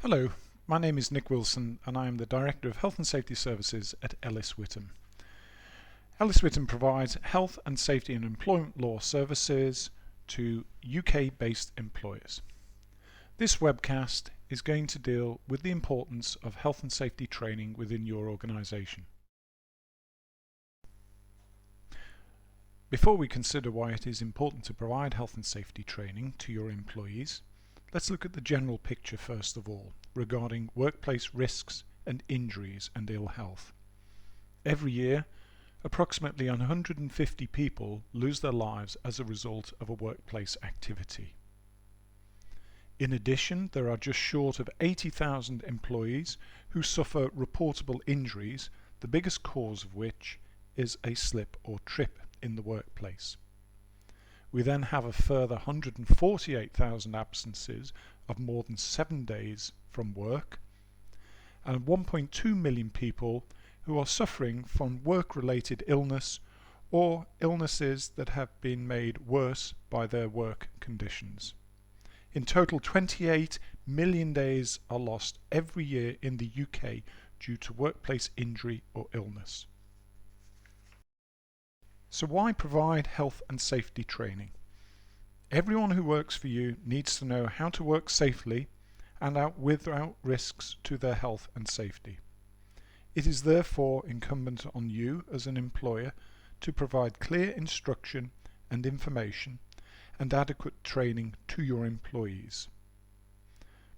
Hello, my name is Nick Wilson and I am the Director of Health and Safety Services at Ellis Whittam. Ellis Whittam provides health and safety and employment law services to UK-based employers. This webcast is going to deal with the importance of health and safety training within your organisation. Before we consider why it is important to provide health and safety training to your employees, let's look at the general picture first of all, regarding workplace risks and injuries and ill health. Every year, approximately 150 people lose their lives as a result of a workplace activity. In addition, there are just short of 80,000 employees who suffer reportable injuries, the biggest cause of which is a slip or trip in the workplace. We then have a further 148,000 absences of more than 7 days from work, and 1.2 million people who are suffering from work-related illness or illnesses that have been made worse by their work conditions. In total, 28 million days are lost every year in the UK due to workplace injury or illness. So why provide health and safety training? Everyone who works for you needs to know how to work safely and without risks to their health and safety. It is therefore incumbent on you as an employer to provide clear instruction and information and adequate training to your employees.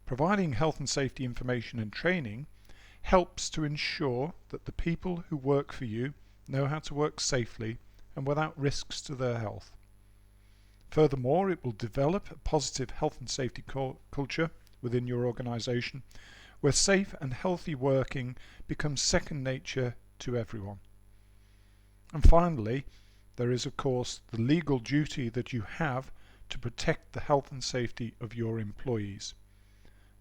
Providing health and safety information and training helps to ensure that the people who work for you know how to work safely and without risks to their health. Furthermore, it will develop a positive health and safety culture within your organisation where safe and healthy working becomes second nature to everyone. And finally, there is of course the legal duty that you have to protect the health and safety of your employees.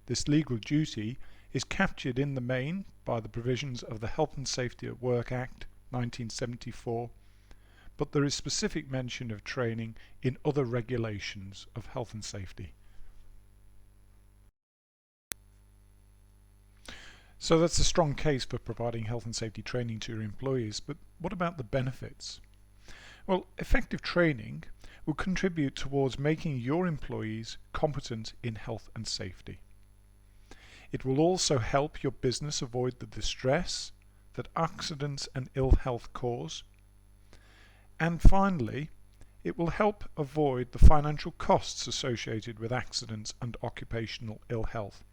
This legal duty is captured in the main by the provisions of the Health and Safety at Work Act 1974, but there is specific mention of training in other regulations of health and safety. So that's a strong case for providing health and safety training to your employees, but what about the benefits? Well, effective training will contribute towards making your employees competent in health and safety. It will also help your business avoid the distress that accidents and ill health cause. And finally, it will help avoid the financial costs associated with accidents and occupational ill health.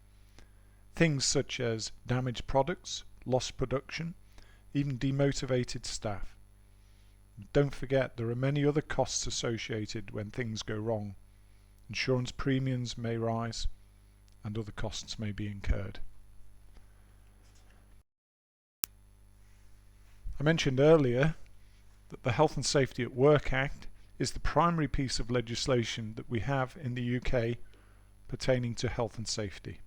Things such as damaged products, lost production, even demotivated staff. Don't forget, there are many other costs associated when things go wrong. Insurance premiums may rise and other costs may be incurred. I mentioned earlier that the Health and Safety at Work Act is the primary piece of legislation that we have in the UK pertaining to health and safety.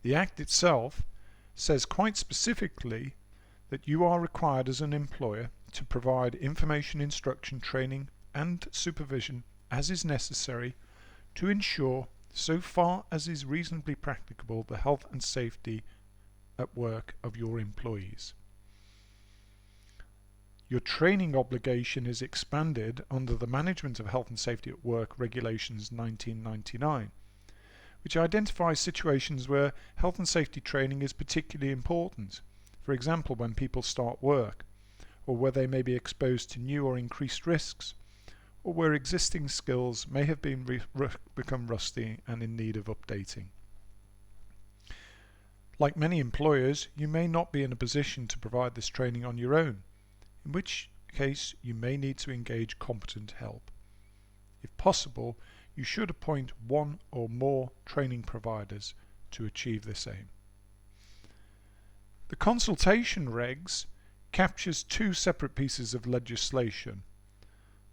The Act itself says quite specifically that you are required as an employer to provide information, instruction, training and supervision as is necessary to ensure, so far as is reasonably practicable, the health and safety at work of your employees. Your training obligation is expanded under the Management of Health and Safety at Work Regulations 1999, which identifies situations where health and safety training is particularly important. For example, when people start work, or where they may be exposed to new or increased risks, or where existing skills may have become rusty and in need of updating. Like many employers, you may not be in a position to provide this training on your own, in which case you may need to engage competent help. If possible, you should appoint one or more training providers to achieve this aim. The consultation regs captures two separate pieces of legislation.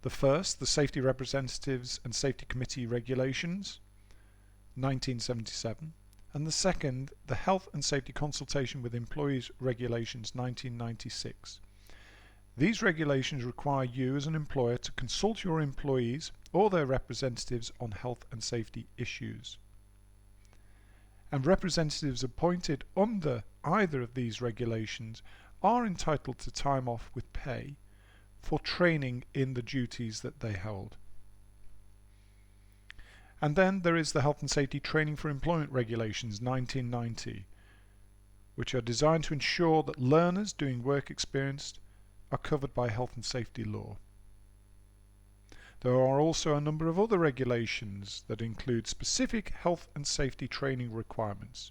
The first, the Safety Representatives and Safety Committee Regulations 1977, and the second, the Health and Safety Consultation with Employees Regulations 1996. These regulations require you as an employer to consult your employees or their representatives on health and safety issues. and representatives appointed under either of these regulations are entitled to time off with pay for training in the duties that they hold. And then there is the Health and Safety Training for Employment Regulations 1990, which are designed to ensure that learners doing work experience are covered by health and safety law. There are also a number of other regulations that include specific health and safety training requirements.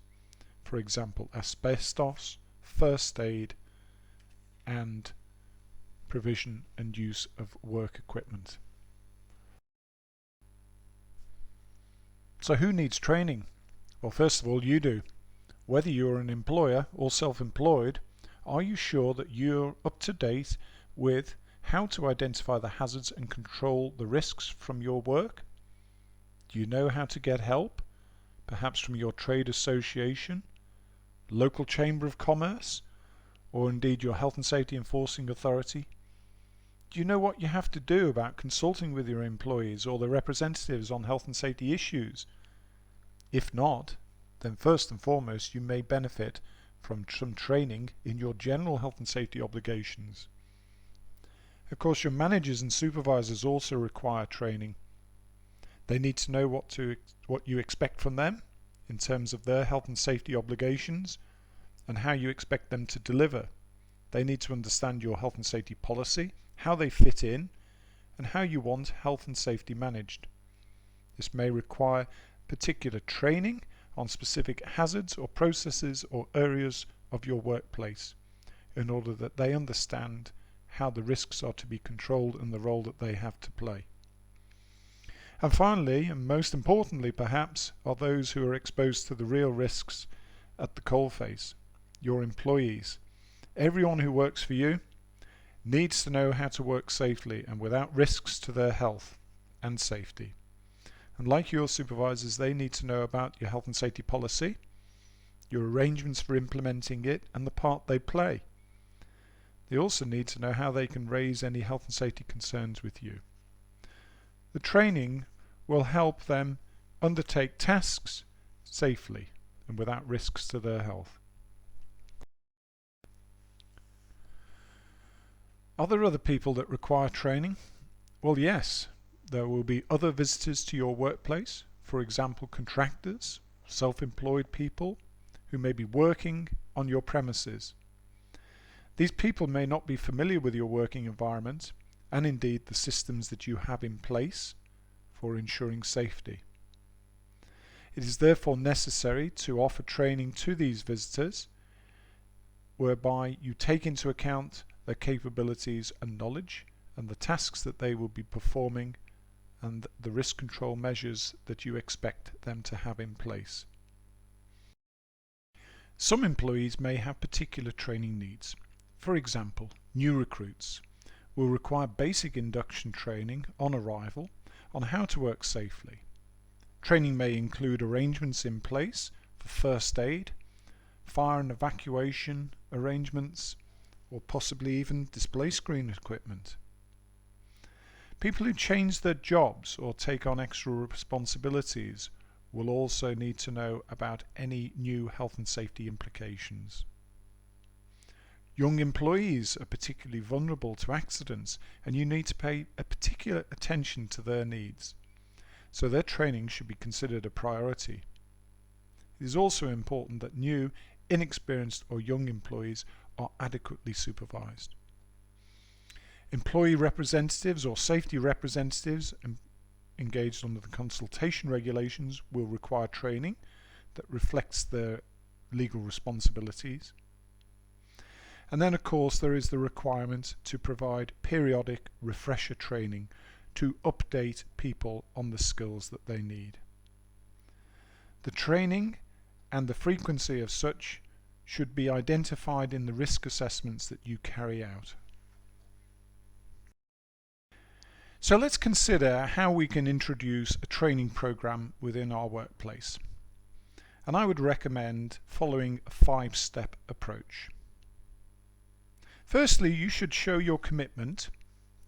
For example, asbestos, first aid, and provision and use of work equipment. So who needs training? Well, first of all, you do. Whether you're an employer or self-employed, are you sure that you're up to date with how to identify the hazards and control the risks from your work? Do you know how to get help, perhaps from your trade association, local chamber of commerce, or indeed your health and safety enforcing authority? Do you know what you have to do about consulting with your employees or their representatives on health and safety issues? If not, then first and foremost you may benefit from some training in your general health and safety obligations. Of course, your managers and supervisors also require training. They need to know what you expect from them in terms of their health and safety obligations and how you expect them to deliver. They need to understand your health and safety policy, how they fit in, and how you want health and safety managed. This may require particular training on specific hazards or processes or areas of your workplace in order that they understand how the risks are to be controlled and the role that they have to play. And finally, and most importantly perhaps, are those who are exposed to the real risks at the coalface, your employees. Everyone who works for you needs to know how to work safely and without risks to their health and safety. And like your supervisors, they need to know about your health and safety policy, your arrangements for implementing it, and the part they play. They also need to know how they can raise any health and safety concerns with you. The training will help them undertake tasks safely and without risks to their health. Are there other people that require training? Well, yes. There will be other visitors to your workplace, for example contractors, self-employed people who may be working on your premises. These people may not be familiar with your working environment and indeed the systems that you have in place for ensuring safety. It is therefore necessary to offer training to these visitors whereby you take into account their capabilities and knowledge and the tasks that they will be performing and the risk control measures that you expect them to have in place. Some employees may have particular training needs. For example, new recruits will require basic induction training on arrival on how to work safely. Training may include arrangements in place for first aid, fire and evacuation arrangements, or possibly even display screen equipment. People who change their jobs or take on extra responsibilities will also need to know about any new health and safety implications. Young employees are particularly vulnerable to accidents and you need to pay a particular attention to their needs, so their training should be considered a priority. It is also important that new, inexperienced or young employees are adequately supervised. Employee representatives or safety representatives engaged under the consultation regulations will require training that reflects their legal responsibilities. And then of course there is the requirement to provide periodic refresher training to update people on the skills that they need. The training and the frequency of such should be identified in the risk assessments that you carry out. So let's consider how we can introduce a training program within our workplace. And I would recommend following a 5-step approach. Firstly, you should show your commitment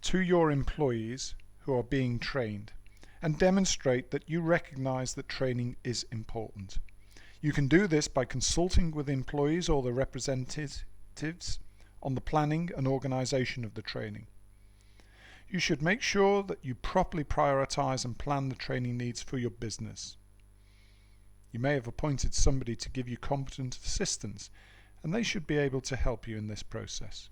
to your employees who are being trained and demonstrate that you recognize that training is important. You can do this by consulting with employees or their representatives on the planning and organisation of the training. You should make sure that you properly prioritise and plan the training needs for your business. You may have appointed somebody to give you competent assistance, and they should be able to help you in this process.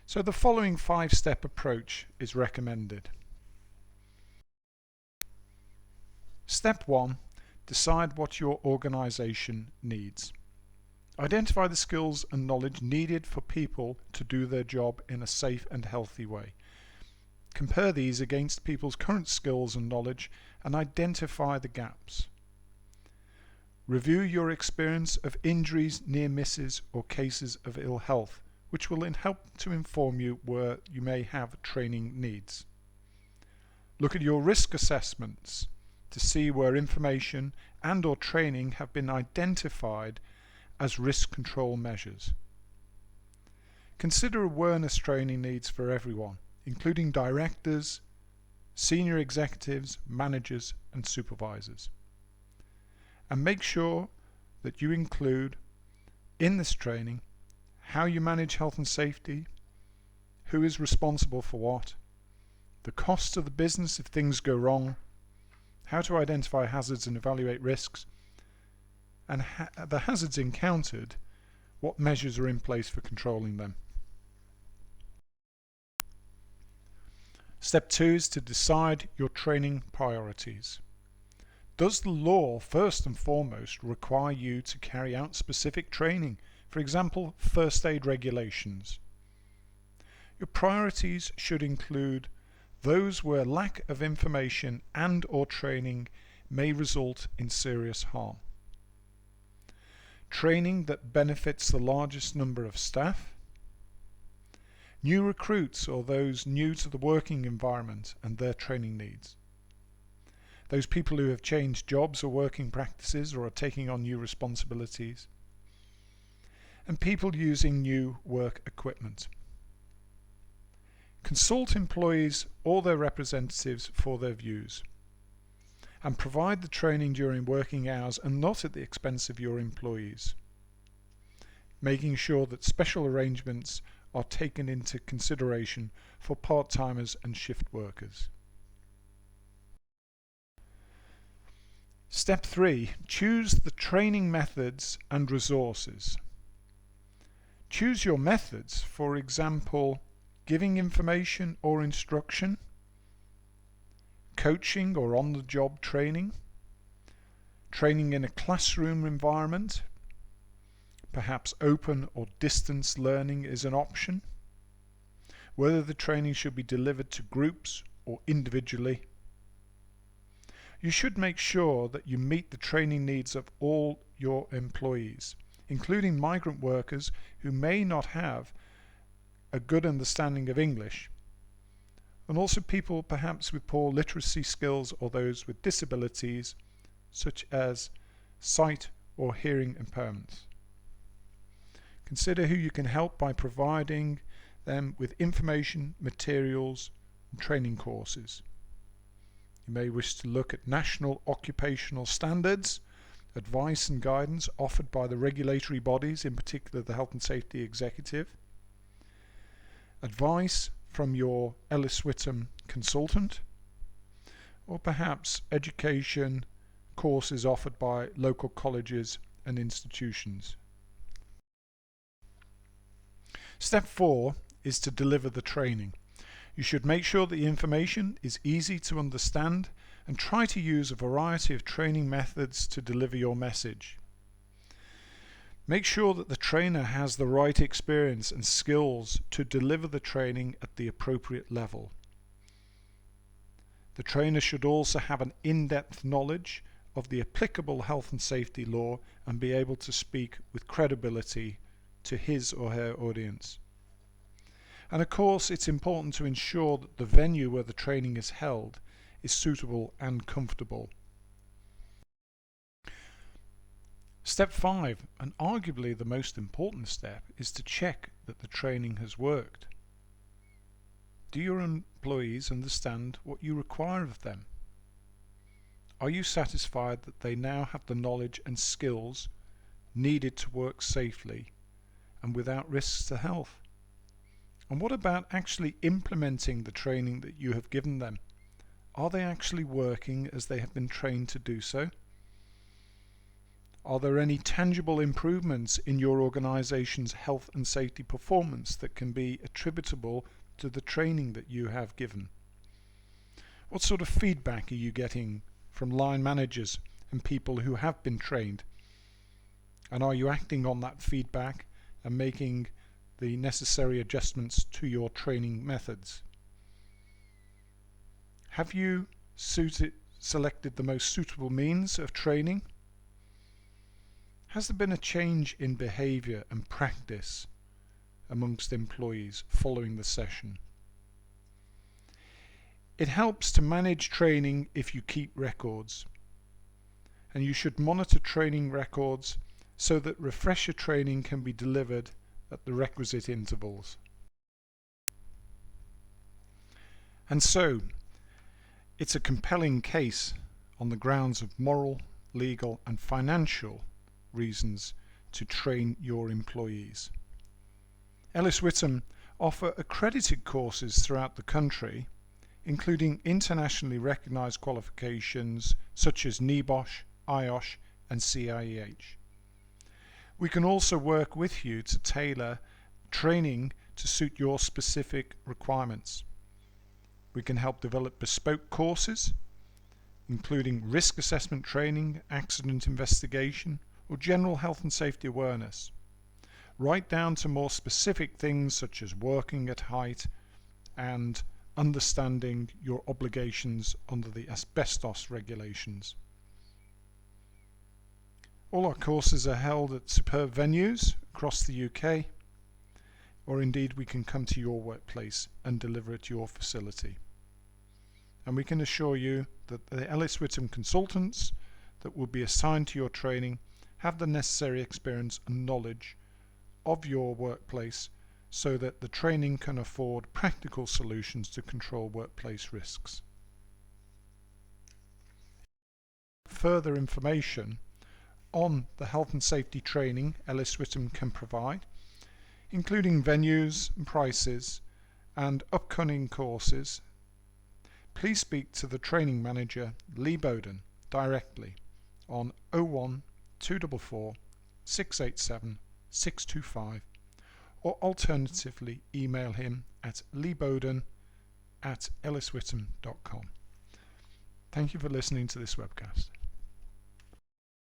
So the following 5-step approach is recommended. Step 1. Decide what your organisation needs. Identify the skills and knowledge needed for people to do their job in a safe and healthy way. Compare these against people's current skills and knowledge and identify the gaps. Review your experience of injuries, near misses, or cases of ill health, which will help to inform you where you may have training needs. Look at your risk assessments to see where information and/or training have been identified as risk control measures. Consider awareness training needs for everyone, including directors, senior executives, managers, and supervisors. And make sure that you include in this training how you manage health and safety, who is responsible for what, the costs of the business if things go wrong, how to identify hazards and evaluate risks, and the hazards encountered, what measures are in place for controlling them. Step 2 is to decide your training priorities. Does the law first and foremost require you to carry out specific training, for example, first aid regulations? Your priorities should include those where lack of information and/or training may result in serious harm. Training that benefits the largest number of staff, new recruits or those new to the working environment and their training needs, those people who have changed jobs or working practices or are taking on new responsibilities, and people using new work equipment. Consult employees or their representatives for their views, and provide the training during working hours and not at the expense of your employees, making sure that special arrangements are taken into consideration for part-timers and shift workers. Step 3. Choose the training methods and resources. Choose your methods, for example, giving information or instruction, coaching or on-the-job training, training in a classroom environment, perhaps open or distance learning is an option, whether the training should be delivered to groups or individually. You should make sure that you meet the training needs of all your employees, including migrant workers who may not have a good understanding of English, and also people perhaps with poor literacy skills or those with disabilities such as sight or hearing impairments. Consider who you can help by providing them with information, materials, and training courses. You may wish to look at national occupational standards, advice and guidance offered by the regulatory bodies, in particular the Health and Safety Executive, advice from your Ellis Whittam consultant, or perhaps education courses offered by local colleges and institutions. Step 4 is to deliver the training. You should make sure that the information is easy to understand and try to use a variety of training methods to deliver your message. Make sure that the trainer has the right experience and skills to deliver the training at the appropriate level. The trainer should also have an in-depth knowledge of the applicable health and safety law and be able to speak with credibility to his or her audience. And of course, it's important to ensure that the venue where the training is held is suitable and comfortable. Step 5, and arguably the most important step, is to check that the training has worked. Do your employees understand what you require of them? Are you satisfied that they now have the knowledge and skills needed to work safely and without risks to health? And what about actually implementing the training that you have given them? Are they actually working as they have been trained to do so? Are there any tangible improvements in your organization's health and safety performance that can be attributable to the training that you have given? What sort of feedback are you getting from line managers and people who have been trained? And are you acting on that feedback and making the necessary adjustments to your training methods? Have you selected the most suitable means of training? Has there been a change in behavior and practice amongst employees following the session? It helps to manage training if you keep records, and you should monitor training records so that refresher training can be delivered at the requisite intervals. And so, it's a compelling case on the grounds of moral, legal and financial reasons to train your employees. Ellis Whittam offer accredited courses throughout the country, including internationally recognized qualifications such as NEBOSH, IOSH and CIEH. We can also work with you to tailor training to suit your specific requirements. We can help develop bespoke courses, including risk assessment training, accident investigation, or general health and safety awareness, right down to more specific things such as working at height and understanding your obligations under the asbestos regulations. All our courses are held at superb venues across the UK, or indeed we can come to your workplace and deliver at your facility. And we can assure you that the Ellis Whittam consultants that will be assigned to your training have the necessary experience and knowledge of your workplace so that the training can afford practical solutions to control workplace risks. Further information on the health and safety training Ellis Whittam can provide, including venues and prices and upcoming courses, please speak to the training manager Lee Bowden directly on 01 244 687 625, or alternatively email him at leebowden@elliswhittam.com. Thank you for listening to this webcast.